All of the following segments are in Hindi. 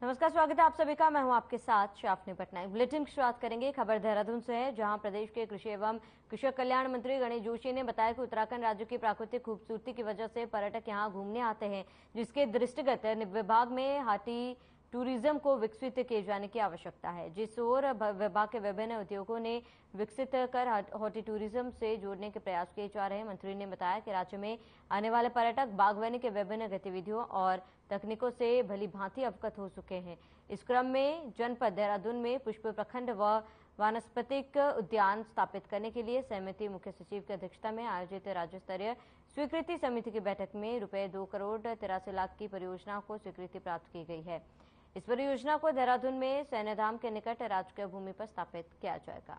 नमस्कार, स्वागत है आप सभी का। मैं हूं आपके साथ शाफनी पटनायक। बुलेटिन की शुरुआत करेंगे खबर देहरादून से है, जहां प्रदेश के कृषि एवं कृषक कल्याण मंत्री गणेश जोशी ने बताया कि उत्तराखंड राज्य की प्राकृतिक खूबसूरती की वजह से पर्यटक यहां घूमने आते हैं, जिसके दृष्टिगत विभाग में हाटी टूरिज्म को विकसित किए जाने की आवश्यकता है। जिस ओर विभाग के विभिन्न उद्योगों ने विकसित कर हॉटी टूरिज्म से जोड़ने के प्रयास किए जा रहे हैं। मंत्री ने बताया कि राज्य में आने वाले पर्यटक बागवानी के विभिन्न गतिविधियों और तकनीकों से भली भांति अवगत हो चुके हैं। इस क्रम में जनपद देहरादून में पुष्प प्रखंड व वानस्पतिक उद्यान स्थापित करने के लिए समिति मुख्य सचिव की अध्यक्षता में आयोजित राज्य स्तरीय स्वीकृति समिति की बैठक में रुपए 2,83,00,000 की परियोजना को स्वीकृति प्राप्त की गई है। इस परियोजना को देहरादून में सैन्यधाम के निकट राजकीय भूमि पर स्थापित किया जाएगा।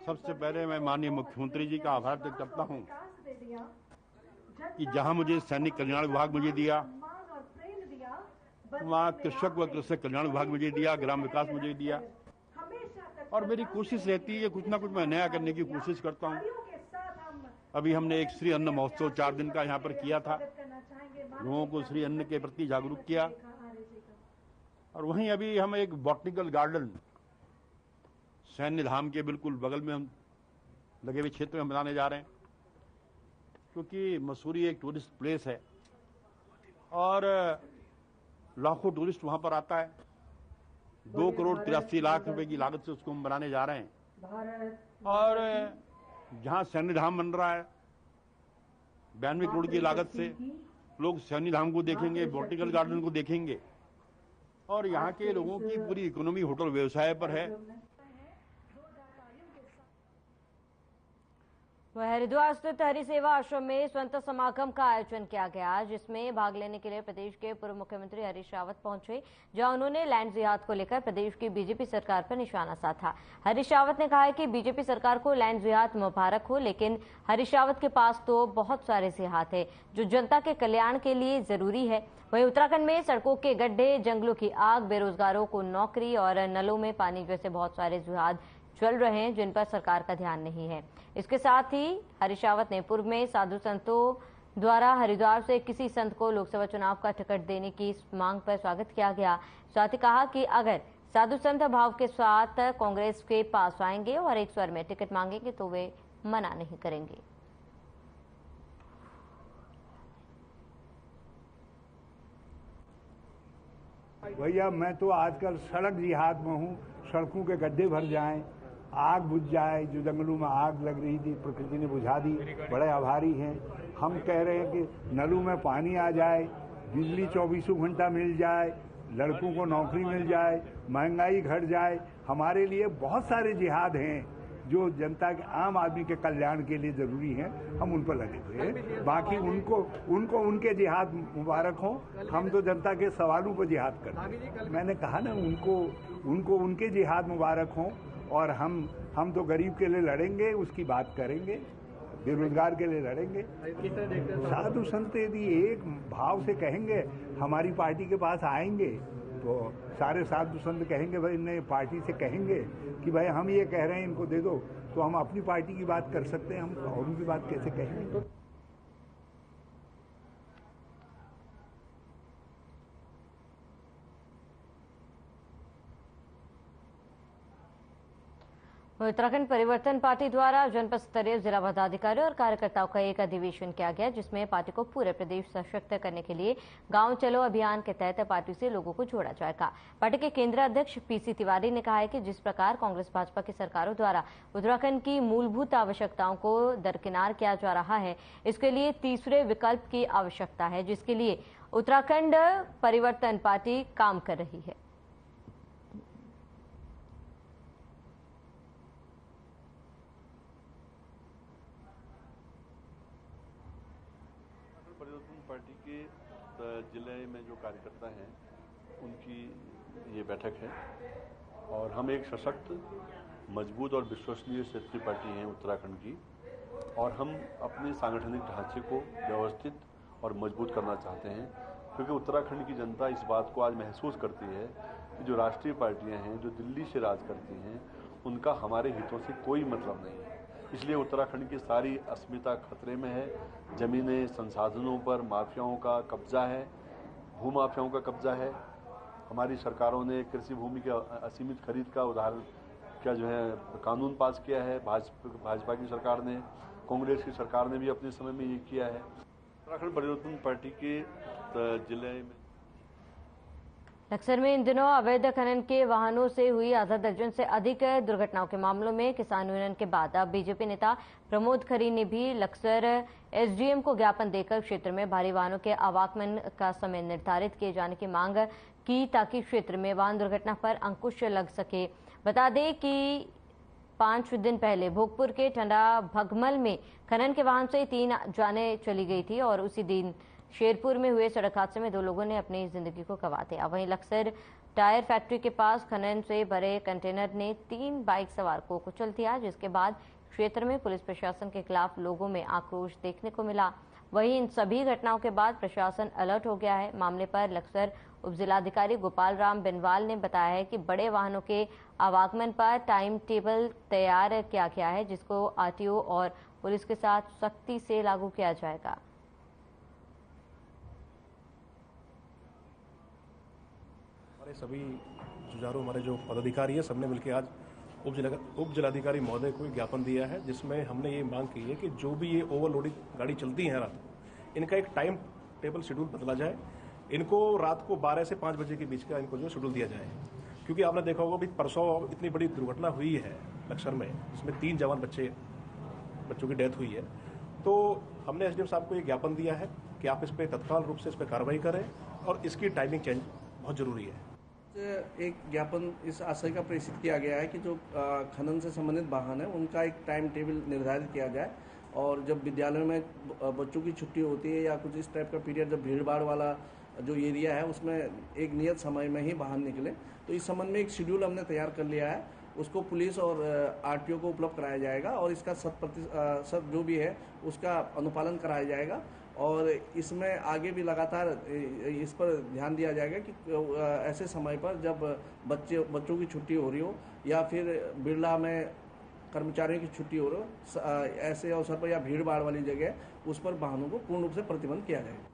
सबसे पहले मैं माननीय मुख्यमंत्री जी का आभार व्यक्त करता हूं कि जहां मुझे सैनिक कल्याण विभाग मुझे दिया, वहां कृषक व कृषक कल्याण विभाग मुझे दिया, ग्राम विकास मुझे दिया, और मेरी कोशिश रहती है कुछ ना कुछ मैं नया करने की कोशिश करता हूं। अभी हमने एक श्री अन्न महोत्सव 4 दिन का यहाँ पर किया था, लोगों को श्री अन्न के प्रति जागरूक किया। और वहीं अभी हम एक बॉटनिकल गार्डन सैन्य धाम के बिल्कुल बगल में हम लगे हुए क्षेत्र में बनाने जा रहे हैं, क्योंकि मसूरी एक टूरिस्ट प्लेस है और लाखों टूरिस्ट वहां पर आता है। 2,83,00,000 रुपए की लागत से उसको हम बनाने जा रहे हैं। और जहां सैन्य धाम बन रहा है 92 करोड़ की लागत से, लोग सैन्य धाम को देखेंगे, बॉटनिकल गार्डन को देखेंगे, और यहाँ के लोगों की पूरी इकोनॉमी होटल व्यवसाय पर है। वह हरिद्वार स्थित हरि सेवा आश्रम में स्वतंत्रता समागम का आयोजन किया गया, जिसमें भाग लेने के लिए प्रदेश के पूर्व मुख्यमंत्री हरीश रावत पहुंचे, जहां उन्होंने लैंड जिहाद को लेकर प्रदेश की बीजेपी सरकार पर निशाना साधा। हरीश रावत ने कहा है कि बीजेपी सरकार को लैंड जिहाद मुबारक हो, लेकिन हरीश रावत के पास तो बहुत सारे जिहाद है जो जनता के कल्याण के लिए जरूरी है। वहीं उत्तराखंड में सड़कों के गड्ढे, जंगलों की आग, बेरोजगारों को नौकरी और नलों में पानी जैसे बहुत सारे जिहाद चल रहे हैं, जिन पर सरकार का ध्यान नहीं है। इसके साथ ही हरीश रावत ने पूर्व में साधु संतों द्वारा हरिद्वार से किसी संत को लोकसभा चुनाव का टिकट देने की मांग पर स्वागत किया गया। साथ ही कहा कि अगर साधु संत भाव के साथ कांग्रेस के पास आएंगे और एक स्वर में टिकट मांगेंगे तो वे मना नहीं करेंगे। भैया मैं तो आजकल सड़क जिहाद में हूँ। सड़कों के गड्ढे भर जाएं, आग बुझ जाए, जो जंगलों में आग लग रही थी प्रकृति ने बुझा दी, बड़े आभारी हैं। हम कह रहे हैं कि नलों में पानी आ जाए, बिजली 24 घंटा मिल जाए, लड़कों को नौकरी मिल जाए, महंगाई घट जाए। हमारे लिए बहुत सारे जिहाद हैं जो जनता के आम आदमी के कल्याण के लिए जरूरी हैं, हम उन पर लगे हुए हैं। बाकी उनको उनके जिहाद मुबारक हो, हम तो जनता के सवालों पर जिहाद करते हैं। मैंने कहा ना, उनको उनके जिहाद मुबारक हो, और हम तो गरीब के लिए लड़ेंगे, उसकी बात करेंगे, बेरोजगार के लिए लड़ेंगे। साधु संत यदि एक भाव से कहेंगे हमारी पार्टी के पास आएंगे, तो सारे साधु संत कहेंगे, भाई नए पार्टी से कहेंगे कि भाई हम ये कह रहे हैं इनको दे दो, तो हम अपनी पार्टी की बात कर सकते हैं, हम औरों की बात कैसे कहेंगे। उत्तराखंड परिवर्तन पार्टी द्वारा जनपद स्तरीय जिला पदाधिकारियों और कार्यकर्ताओं का एक अधिवेशन किया गया, जिसमें पार्टी को पूरे प्रदेश सशक्त करने के लिए गांव चलो अभियान के तहत पार्टी से लोगों को जोड़ा जाएगा। पार्टी के केंद्रीय अध्यक्ष पीसी तिवारी ने कहा है कि जिस प्रकार कांग्रेस भाजपा की सरकारों द्वारा उत्तराखंड की मूलभूत आवश्यकताओं को दरकिनार किया जा रहा है, इसके लिए तीसरे विकल्प की आवश्यकता है, जिसके लिए उत्तराखंड परिवर्तन पार्टी काम कर रही है। पार्टी के जिले में जो कार्यकर्ता हैं उनकी ये बैठक है, और हम एक सशक्त, मजबूत और विश्वसनीय क्षेत्रीय पार्टी हैं उत्तराखंड की, और हम अपने सांगठनिक ढांचे को व्यवस्थित और मजबूत करना चाहते हैं, क्योंकि उत्तराखंड की जनता इस बात को आज महसूस करती है कि जो राष्ट्रीय पार्टियां हैं जो दिल्ली से राज करती हैं, उनका हमारे हितों से कोई मतलब नहीं है। इसलिए उत्तराखंड की सारी अस्मिता खतरे में है। जमीनें, संसाधनों पर माफियाओं का कब्जा है, भूमाफियाओं का कब्जा है। हमारी सरकारों ने कृषि भूमि के असीमित खरीद का उदाहरण क्या जो है कानून पास किया है। भाजपा की सरकार ने, कांग्रेस की सरकार ने भी अपने समय में ये किया है। उत्तराखंड परिवर्तन पार्टी के जिले में लक्सर में इन दिनों अवैध खनन के वाहनों से हुई आधा दर्जन से अधिक दुर्घटनाओं के मामलों में किसान यूनियन के बाद अब बीजेपी नेता प्रमोद खरी ने भी लक्सर एसडीएम को ज्ञापन देकर क्षेत्र में भारी वाहनों के आवागमन का समय निर्धारित किए जाने की मांग की ताकि क्षेत्र में वाहन दुर्घटना पर अंकुश लग सके। बता दें कि 5 दिन पहले भोगपुर के ठंडा भगमल में खनन के वाहन से 3 जानें चली गई थी और उसी दिन शेरपुर में हुए सड़क हादसे में 2 लोगों ने अपनी जिंदगी को गंवा दिया। वहीं लक्सर टायर फैक्ट्री के पास खनन से भरे कंटेनर ने 3 बाइक सवार को कुचल दिया, जिसके बाद क्षेत्र में पुलिस प्रशासन के खिलाफ लोगों में आक्रोश देखने को मिला। वहीं इन सभी घटनाओं के बाद प्रशासन अलर्ट हो गया है। मामले पर लक्सर उपजिलाधिकारी गोपाल राम बिनवाल ने बताया है कि बड़े वाहनों के आवागमन पर टाइम टेबल तैयार किया गया है, जिसको आरटीओ और पुलिस के साथ सख्ती से लागू किया जाएगा। हमारे सभी जुझारू हमारे जो पदाधिकारी हैं सबने मिलकर आज उप जिलाधिकारी महोदय को ज्ञापन दिया है, जिसमें हमने ये मांग की है कि जो भी ये ओवरलोडिंग गाड़ी चलती है रात को, इनका एक टाइम टेबल शेड्यूल बदला जाए। इनको रात को 12 से 5 बजे के बीच का इनको जो शेड्यूल दिया जाए, क्योंकि आपने देखा होगा भी परसों इतनी बड़ी दुर्घटना हुई है लक्सर में, जिसमें 3 जवान बच्चों की डेथ हुई है। तो हमने एसडीएम साहब को ये ज्ञापन दिया है कि आप इस पर तत्काल रूप से इस पर कार्रवाई करें और इसकी टाइमिंग चेंज बहुत जरूरी है। एक ज्ञापन इस आशय का प्रेषित किया गया है कि जो खनन से संबंधित वाहन है उनका एक टाइम टेबल निर्धारित किया जाए और जब विद्यालयों में बच्चों की छुट्टी होती है या कुछ इस टाइप का पीरियड जब भीड़ भाड़ वाला जो एरिया है उसमें एक नियत समय में ही वाहन निकले। तो इस संबंध में एक शेड्यूल हमने तैयार कर लिया है, उसको पुलिस और आरटीओ को उपलब्ध कराया जाएगा और इसका 100% जो भी है उसका अनुपालन कराया जाएगा। और इसमें आगे भी लगातार इस पर ध्यान दिया जाएगा कि ऐसे समय पर जब बच्चों की छुट्टी हो रही हो या फिर बिरला में कर्मचारियों की छुट्टी हो रही हो, ऐसे अवसर पर या भीड़ भाड़ वाली जगह उस पर वाहनों को पूर्ण रूप से प्रतिबंध किया जाएगा।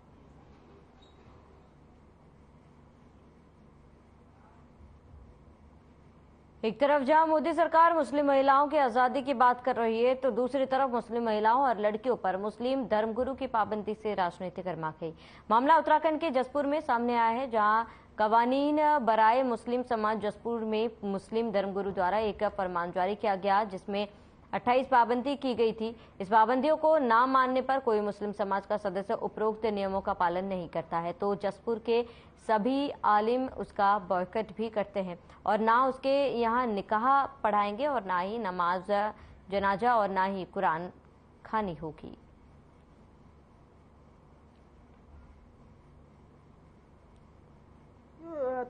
एक तरफ जहां मोदी सरकार मुस्लिम महिलाओं की आजादी की बात कर रही है, तो दूसरी तरफ मुस्लिम महिलाओं और लड़कियों पर मुस्लिम धर्मगुरु की पाबंदी से राजनीति गर्मा गई। मामला उत्तराखंड के जसपुर में सामने आया है, जहां कवानीन बराए मुस्लिम समाज जसपुर में मुस्लिम धर्मगुरु द्वारा एक फरमान जारी किया गया, जिसमें 28 पाबंदी की गई थी। इस पाबंदियों को ना मानने पर कोई मुस्लिम समाज का सदस्य उपरोक्त नियमों का पालन नहीं करता है तो जसपुर के सभी आलिम उसका बॉयकट भी करते हैं और ना उसके यहाँ निकाह पढ़ाएंगे और ना ही नमाज जनाजा और ना ही कुरान खानी होगी।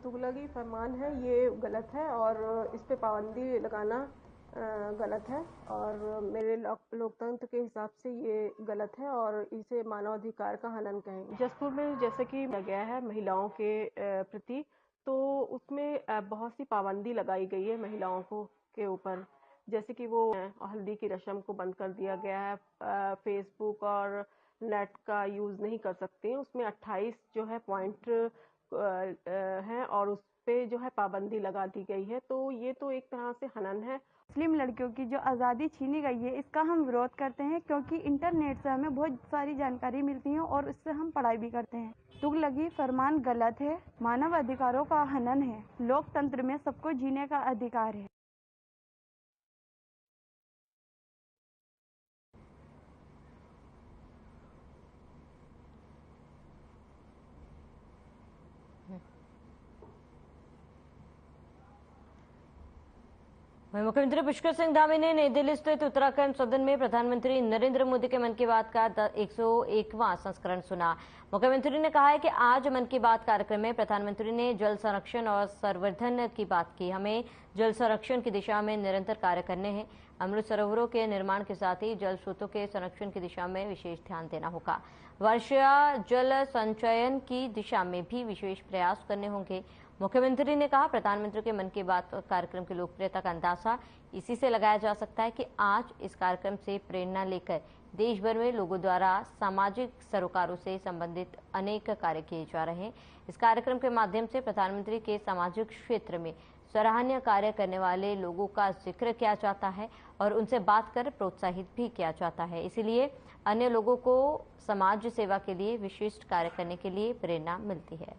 तुगलकी फरमान है ये गलत है और इस पे पाबंदी लगाना गलत है और मेरे लोकतंत्र के हिसाब से ये गलत है और इसे मानवाधिकार का हनन कहेंगे। जसपुर में जैसे कि गया है महिलाओं के प्रति, तो उसमें बहुत सी पाबंदी लगाई गई है महिलाओं को के ऊपर, जैसे कि वो हल्दी की रस्म को बंद कर दिया गया है, फेसबुक और नेट का यूज़ नहीं कर सकते। उसमें 28 जो है पॉइंट हैं और उस पे जो है पाबंदी लगा दी गई है, तो ये तो एक तरह से हनन है। मुस्लिम लड़कियों की जो आज़ादी छीनी गई है इसका हम विरोध करते हैं, क्योंकि इंटरनेट से हमें बहुत सारी जानकारी मिलती है और इससे हम पढ़ाई भी करते हैं। तुगलकी फरमान गलत है, मानव अधिकारों का हनन है। लोकतंत्र में सबको जीने का अधिकार है। मुख्यमंत्री पुष्कर सिंह धामी ने नई दिल्ली स्थित उत्तराखंड सदन में प्रधानमंत्री नरेंद्र मोदी के मन की बात का 101वां संस्करण सुना। मुख्यमंत्री ने कहा है कि आज मन की बात कार्यक्रम में प्रधानमंत्री ने जल संरक्षण और संवर्धन की बात की। हमें जल संरक्षण की दिशा में निरंतर कार्य करने हैं। अमृत सरोवरों के निर्माण के साथ ही जल स्रोतों के संरक्षण की दिशा में विशेष ध्यान देना होगा। वर्षा जल संचयन की दिशा में भी विशेष प्रयास करने होंगे। मुख्यमंत्री ने कहा, प्रधानमंत्री के मन की बात कार्यक्रम की लोकप्रियता का अंदाजा इसी से लगाया जा सकता है कि आज इस कार्यक्रम से प्रेरणा लेकर देश भर में लोगों द्वारा सामाजिक सरोकारों से संबंधित अनेक कार्य किए जा रहे हैं। इस कार्यक्रम के माध्यम से प्रधानमंत्री के सामाजिक क्षेत्र में सराहनीय कार्य करने वाले लोगों का जिक्र किया जाता है और उनसे बात कर प्रोत्साहित भी किया जाता है। इसीलिए अन्य लोगों को समाज सेवा के लिए विशिष्ट कार्य करने के लिए प्रेरणा मिलती है।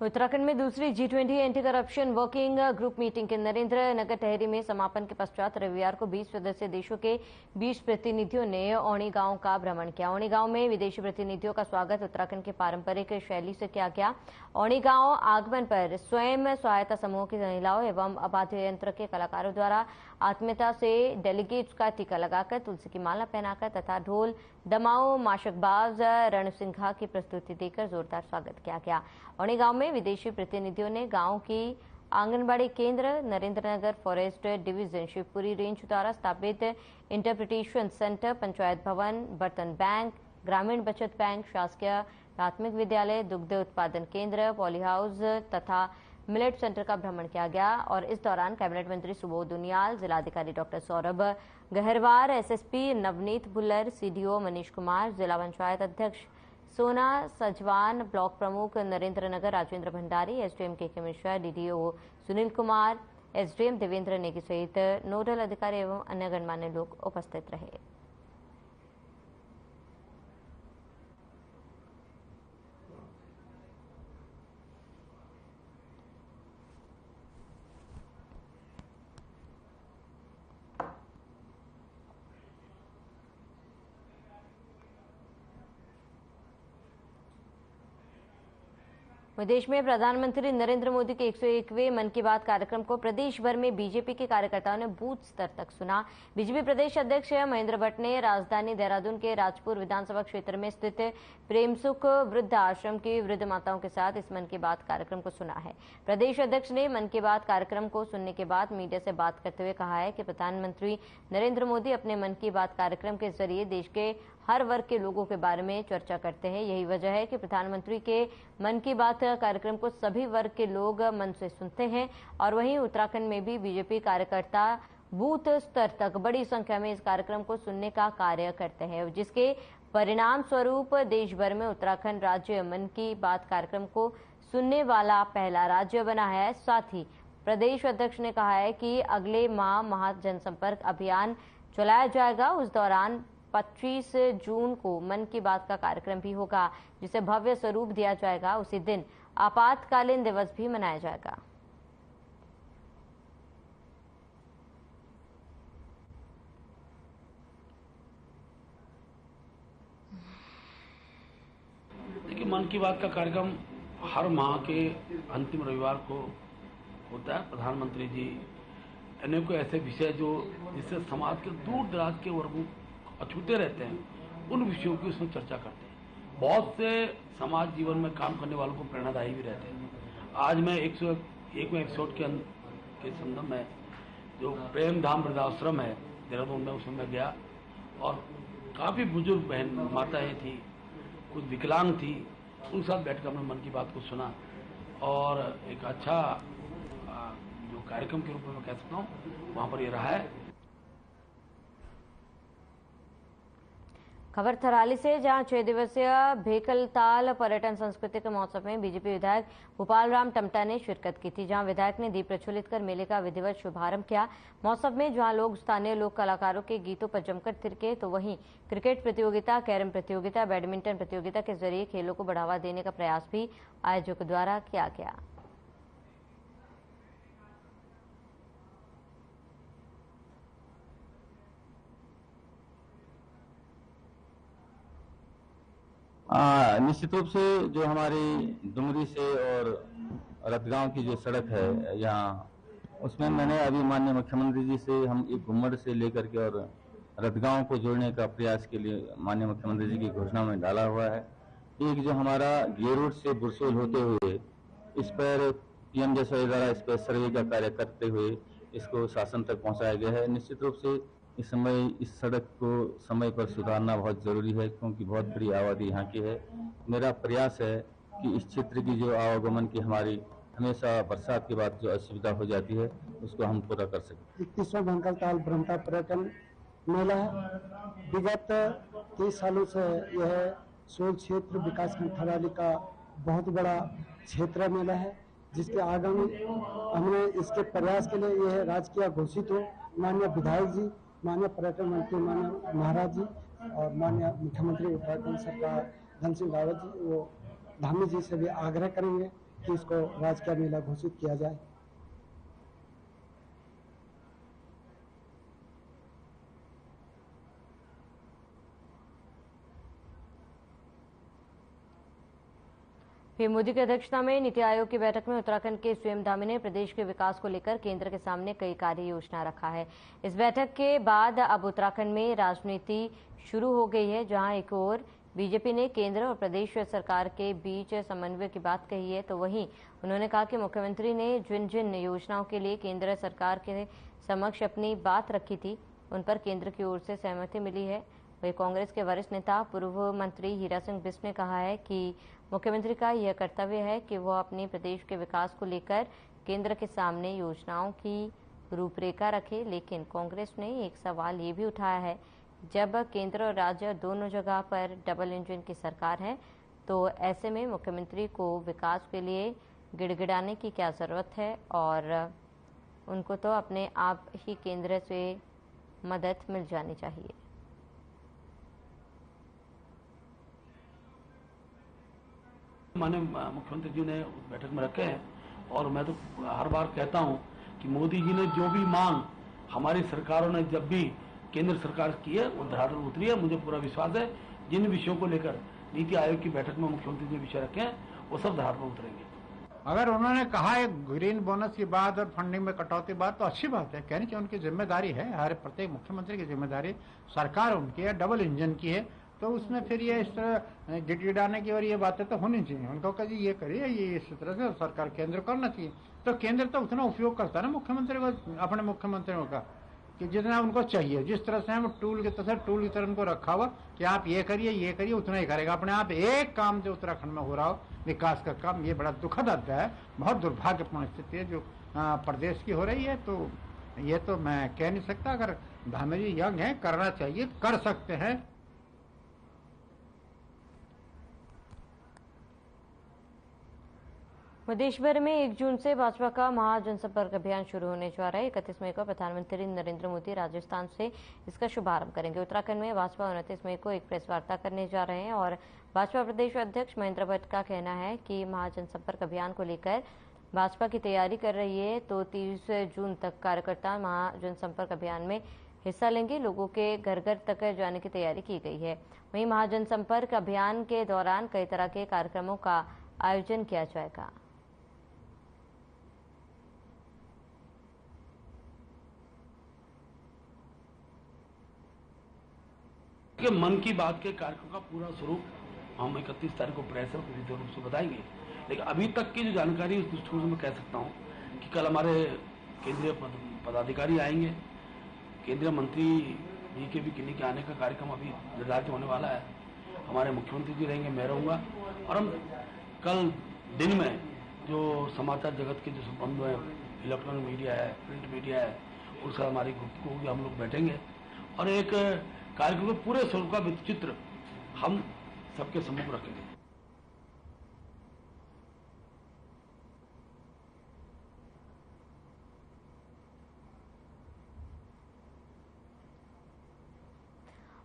उत्तराखंड में दूसरी G20 anti corruption working group meeting के नरेंद्र नगर टहरी में समापन के पश्चात रविवार को 20 सदस्यीय देशों के 20 प्रतिनिधियों ने औणी गांव का भ्रमण किया। औणी गांव में विदेशी प्रतिनिधियों का स्वागत उत्तराखंड के पारंपरिक शैली से किया गया। औणी गांव आगमन पर स्वयं सहायता समूह की महिलाओं एवं वाद्य यंत्र के कलाकारों द्वारा आत्मीयता से डेलीगेट्स का टीका लगाकर, तुलसी की माला पहनाकर तथा ढोल दमाओ माशकबाज रणसिंघा की प्रस्तुति देकर जोरदार स्वागत किया गया। औणी गांव में विदेशी प्रतिनिधियों ने गांव की आंगनबाड़ी केंद्र, Narendranagar forest division, Shivpuri range द्वारा स्थापित इंटरप्रिटेशन सेंटर, पंचायत भवन, बर्तन बैंक, ग्रामीण बचत बैंक, शासकीय प्राथमिक विद्यालय, दुग्ध उत्पादन केंद्र, पॉली हाउस तथा मिलेट सेंटर का भ्रमण किया गया। और इस दौरान कैबिनेट मंत्री सुबोध उनियाल, जिलाधिकारी doctor Saurabh Gaharwar, SSP Navneet Bhullar, CDO Manish Kumar, जिला पंचायत अध्यक्ष सोना सजवान, ब्लॉक प्रमुख नरेंद्रनगर राजेंद्र भंडारी, एसडीएम के मिश्रा, डीडीओ सुनील कुमार, एसडीएम देवेंद्र नेगी सहित नोडल अधिकारी एवं अन्य गणमान्य लोग उपस्थित रहे। विदेश में प्रधानमंत्री नरेंद्र मोदी के 101वें मन की बात कार्यक्रम को प्रदेश भर में बीजेपी के कार्यकर्ताओं ने बूथ स्तर तक सुना। बीजेपी प्रदेश अध्यक्ष महेंद्र भट्ट ने राजधानी देहरादून के राजपुर विधानसभा क्षेत्र में स्थित प्रेमसुख वृद्ध आश्रम की वृद्ध माताओं के साथ इस मन की बात कार्यक्रम को सुना है। प्रदेश अध्यक्ष ने मन की बात कार्यक्रम को सुनने के बाद मीडिया से बात करते हुए कहा है कि प्रधानमंत्री नरेंद्र मोदी अपने मन की बात कार्यक्रम के जरिए देश के हर वर्ग के लोगों के बारे में चर्चा करते हैं। यही वजह है कि प्रधानमंत्री के मन की बात कार्यक्रम को सभी वर्ग के लोग मन से सुनते हैं। और वहीं उत्तराखंड में भी बीजेपी कार्यकर्ता बूथ स्तर तक बड़ी संख्या में इस कार्यक्रम को सुनने का कार्य करते हैं, जिसके परिणाम स्वरूप देश भर में उत्तराखंड राज्य मन की बात कार्यक्रम को सुनने वाला पहला राज्य बना है। साथ ही प्रदेश अध्यक्ष ने कहा है कि अगले माह महा जनसंपर्क अभियान चलाया जाएगा। उस दौरान 25 जून को मन की बात का कार्यक्रम भी होगा, जिसे भव्य स्वरूप दिया जाएगा। उसी दिन आपातकालीन दिवस भी मनाया जाएगा। देखिए, मन की बात का कार्यक्रम हर माह के अंतिम रविवार को होता है। प्रधानमंत्री जी अनेकों ऐसे विषय जो जिससे समाज के दूर दराज के वर्गों अछूते रहते हैं, उन विषयों की उसमें चर्चा करते हैं। बहुत से समाज जीवन में काम करने वालों को प्रेरणादायी भी रहते हैं। आज मैं 101वें एपिसोड के संदर्भ में जो प्रेम धाम वृद्धाश्रम है देहरादून में, उसमें मैं गया और काफ़ी बुजुर्ग बहन माताएं थी, कुछ विकलांग थी, उन साथ बैठकर हमने मन की बात को सुना और एक अच्छा जो कार्यक्रम के रूप में मैं कह सकता हूँ वहाँ पर ये रहा है। खबर थराली से, जहां 6 दिवसीय भेकलताल पर्यटन सांस्कृतिक महोत्सव में बीजेपी विधायक भूपाल राम टमटा ने शिरकत की थी, जहां विधायक ने दीप प्रज्वलित कर मेले का विधिवत शुभारंभ किया। महोत्सव में जहां लोग स्थानीय लोक कलाकारों के गीतों पर जमकर थिरके, तो वहीं क्रिकेट प्रतियोगिता, कैरम प्रतियोगिता, बैडमिंटन प्रतियोगिता के जरिए खेलों को बढ़ावा देने का प्रयास भी आयोजकों द्वारा किया गया। निश्चित रूप से जो हमारी डुंगरी से और रतगांव की जो सड़क है यहाँ, उसमें मैंने अभी माननीय मुख्यमंत्री जी से हम एक घुम्मट से लेकर के और रतगांव को जोड़ने का प्रयास के लिए माननीय मुख्यमंत्री जी की घोषणा में डाला हुआ है। एक जो हमारा गेरुड़ से बुरसोल होते हुए इस पर पीएम जसवाई द्वारा इस पर सर्वे का कार्य करते हुए इसको शासन तक पहुंचाया गया है। निश्चित रूप से इस समय इस सड़क को समय पर सुधारना बहुत जरूरी है, क्योंकि बहुत बड़ी आबादी यहाँ की है। मेरा प्रयास है कि इस क्षेत्र की जो आवागमन की हमारी हमेशा बरसात के बाद जो असुविधा हो जाती है उसको हम पूरा कर सकें। 21वां भंकलताल ब्रह्मता पर्यटन मेला विगत 30 सालों से यह सोल क्षेत्र विकासखंड थराली का बहुत बड़ा क्षेत्र मेला है, जिसके आगामी हमने इसके प्रयास के लिए यह राजकीय घोषित हो। माननीय विधायक जी, माननीय पर्यटन मंत्री माननीय महाराज जी और माननीय मुख्यमंत्री उत्तराखंड सरकार धन सिंह रावत जी वो धामी जी से भी आग्रह करेंगे कि इसको राजकीय मेला घोषित किया जाए। पीएम मोदी की अध्यक्षता में नीति आयोग की बैठक में उत्तराखंड के सीएम धामी ने प्रदेश के विकास को लेकर केंद्र के सामने कई कार्य योजना रखा है। इस बैठक के बाद अब उत्तराखंड में राजनीति शुरू हो गई है, जहां एक ओर बीजेपी ने केंद्र और प्रदेश सरकार के बीच समन्वय की बात कही है, तो वहीं उन्होंने कहा कि मुख्यमंत्री ने जिन जिन योजनाओं के लिए केंद्र सरकार के समक्ष अपनी बात रखी थी उन पर केंद्र की ओर से सहमति मिली है। वहीं कांग्रेस के वरिष्ठ नेता पूर्व मंत्री हीरा सिंह बिष्ट ने कहा है कि मुख्यमंत्री का यह कर्तव्य है कि वह अपने प्रदेश के विकास को लेकर केंद्र के सामने योजनाओं की रूपरेखा रखे। लेकिन कांग्रेस ने एक सवाल ये भी उठाया है, जब केंद्र और राज्य दोनों जगह पर डबल इंजन की सरकार है, तो ऐसे में मुख्यमंत्री को विकास के लिए गिड़गिड़ाने की क्या जरूरत है और उनको तो अपने आप ही केंद्र से मदद मिल जानी चाहिए। माननीय मुख्यमंत्री जी ने उस बैठक में रखे हैं और मैं तो हर बार कहता हूं कि मोदी जी ने जो भी मांग हमारी सरकारों ने जब भी केंद्र सरकार की है वो धरातल पर उतरी है। मुझे पूरा विश्वास है जिन विषयों को लेकर नीति आयोग की बैठक में मुख्यमंत्री जी विषय रखे हैं वो सब धरातल पर उतरेंगे। अगर उन्होंने कहा है ग्रीन बोनस की बात और फंडिंग में कटौती बात, तो अच्छी बात है, कहने की उनकी जिम्मेदारी है, हर प्रत्येक मुख्यमंत्री की जिम्मेदारी, सरकार उनकी है, डबल इंजन की है, तो उसमें फिर ये इस तरह गिड़गिड़ाने की और ये बातें तो होनी चाहिए। उनको कहिए ये करिए, ये इस तरह से सरकार केंद्र करना चाहिए। तो केंद्र तो उतना उपयोग करता है ना मुख्यमंत्री को, अपने मुख्यमंत्रियों का, कि जितना उनको चाहिए, जिस तरह से हम टूल की तरह उनको रखा हुआ कि आप ये करिए उतना ही करेगा। अपने आप एक काम जो उत्तराखंड में हो रहा हो विकास का काम, ये बड़ा दुखद अध्याय है, बहुत दुर्भाग्यपूर्ण स्थिति है जो प्रदेश की हो रही है। तो ये तो मैं कह नहीं सकता, अगर धामी जी यंग है, करना चाहिए, कर सकते हैं। देश भर में 1 जून से भाजपा का महाजनसंपर्क अभियान शुरू होने जा रहा है। 31 मई को प्रधानमंत्री नरेंद्र मोदी राजस्थान से इसका शुभारंभ करेंगे। उत्तराखंड में भाजपा 29 मई को एक प्रेस वार्ता करने जा रहे हैं और भाजपा प्रदेश अध्यक्ष महेंद्र भट्ट का कहना है कि महाजनसंपर्क अभियान को लेकर भाजपा की तैयारी कर रही है। तो 30 जून तक कार्यकर्ता महाजनसंपर्क अभियान में हिस्सा लेंगे। लोगों के घर घर तक जाने की तैयारी की गई है। वहीं महाजनसंपर्क अभियान के दौरान कई तरह के कार्यक्रमों का आयोजन किया जाएगा। मन की बात के कार्यक्रम का पूरा स्वरूप हम 31 तारीख को प्रेस और विधिक रूप से बताएंगे। लेकिन अभी तक की जो जानकारी उस दृष्टिकोण से मैं कह सकता हूँ कि कल हमारे केंद्रीय पदाधिकारी आएंगे, केंद्रीय मंत्री जी के भी किन्हीं के आने का कार्यक्रम अभी निर्धारित होने वाला है। हमारे मुख्यमंत्री जी रहेंगे, मैं रहूँगा और हम कल दिन में जो समाचार जगत के जो संबंध है, इलेक्ट्रॉनिक मीडिया है, प्रिंट मीडिया है, उसका हमारी ग्रुप को भी हम लोग बैठेंगे और एक कार्यक्रम के पूरे स्वरूप का चित्र हम सबके सम्मुख रखेंगे।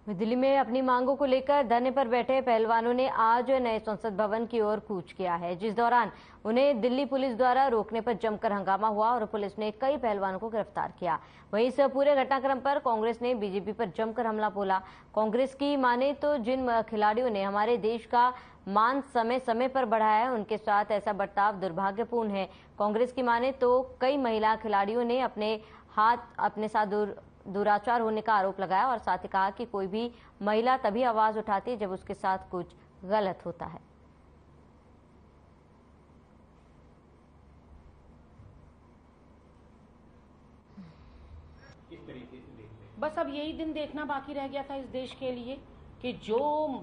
दिल्ली में अपनी मांगों को लेकर धरने पर बैठे पहलवानों ने आज नए संसद भवन की ओर कूच किया है, जिस दौरान उन्हें दिल्ली पुलिस द्वारा रोकने पर जमकर हंगामा हुआ और पुलिस ने कई पहलवानों को गिरफ्तार किया। वहीं इस पूरे घटनाक्रम पर कांग्रेस ने बीजेपी पर जमकर हमला बोला। कांग्रेस की माने तो जिन खिलाड़ियों ने हमारे देश का मान समय समय पर बढ़ाया है, उनके साथ ऐसा बर्ताव दुर्भाग्यपूर्ण है। कांग्रेस की माने तो कई महिला खिलाड़ियों ने अपने साथ दुराचार होने का आरोप लगाया और साथ ही कहा कि कोई भी महिला तभी आवाज उठाती है जब उसके साथ कुछ गलत होता है। किस तरीके से देखते हैं? बस अब यही दिन देखना बाकी रह गया था इस देश के लिए कि जो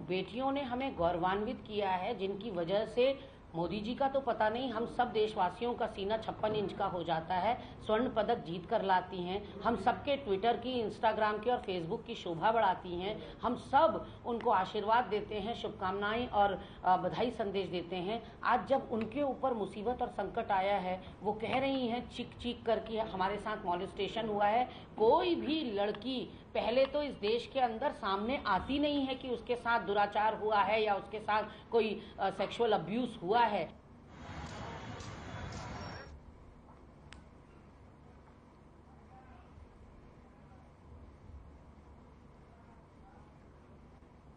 बेटियों ने हमें गौरवान्वित किया है, जिनकी वजह से मोदी जी का तो पता नहीं, हम सब देशवासियों का सीना 56 इंच का हो जाता है, स्वर्ण पदक जीत कर लाती हैं, हम सबके ट्विटर की, इंस्टाग्राम की और फेसबुक की शोभा बढ़ाती हैं, हम सब उनको आशीर्वाद देते हैं, शुभकामनाएं और बधाई संदेश देते हैं। आज जब उनके ऊपर मुसीबत और संकट आया है, वो कह रही हैं चीख चीख कर कि हमारे साथ मॉलेस्टेशन हुआ है। कोई भी लड़की पहले तो इस देश के अंदर सामने आती नहीं है कि उसके साथ दुराचार हुआ है या उसके साथ कोई सेक्सुअल अब्यूज हुआ है।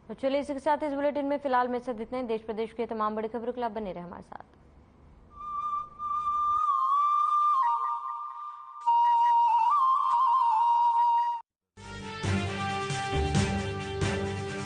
तो चलिए इसी के साथ इस बुलेटिन में फिलहाल में से इतना ही। देश प्रदेश के तमाम बड़ी खबरों के लिए आप बने रहे हमारे साथ।